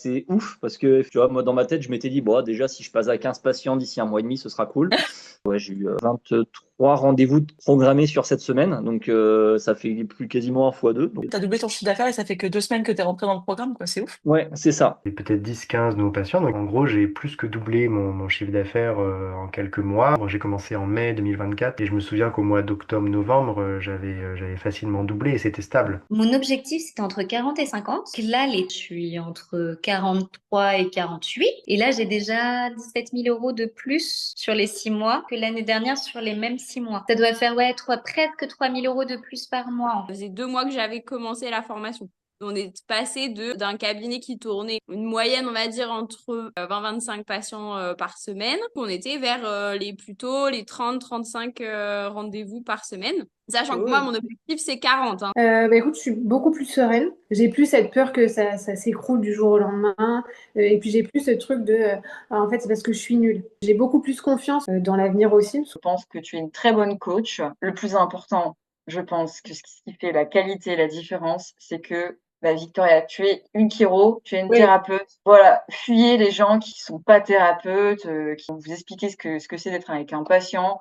C'est ouf parce que, tu vois, moi, dans ma tête, je m'étais dit, bon, déjà, si je passe à 15 patients d'ici un mois et demi, ce sera cool. Ouais, j'ai eu 23 rendez-vous programmés sur cette semaine, donc ça fait plus quasiment un fois deux. Donc, T'as doublé ton chiffre d'affaires et ça fait que 2 semaines que t'es rentré dans le programme, quoi. C'est ouf. ouais, c'est ça. J'ai peut-être 10-15 nouveaux patients. Donc, en gros, j'ai plus que doublé mon chiffre d'affaires en quelques mois. Bon, j'ai commencé en mai 2024 et je me souviens qu'au mois d'octobre-novembre, j'avais facilement doublé et c'était stable. Mon objectif, c'était entre 40 et 50. Là, je suis entre 43 et 48. Et là, j'ai déjà 17 000 euros de plus sur les 6 mois que l'année dernière sur les mêmes 6 mois. Ça doit faire, ouais, presque 3 000 euros de plus par mois. Ça faisait 2 mois que j'avais commencé la formation. On est passé d'un cabinet qui tournait une moyenne, on va dire, entre 20-25 patients par semaine. On était vers plutôt les 30-35 rendez-vous par semaine. Sachant que moi, mon objectif, c'est 40, hein. Écoute, je suis beaucoup plus sereine. J'ai plus cette peur que ça s'écroule du jour au lendemain. Et puis j'ai plus ce truc de, en fait, c'est parce que je suis nulle. J'ai beaucoup plus confiance dans l'avenir aussi. Je pense que tu es une très bonne coach. Le plus important, je pense que ce qui fait la qualité et la différence, c'est que Victoria, tu es une chiro, tu es une Oui. thérapeute. Voilà, fuyez les gens qui sont pas thérapeutes, qui vont vous expliquer ce que c'est d'être avec un patient.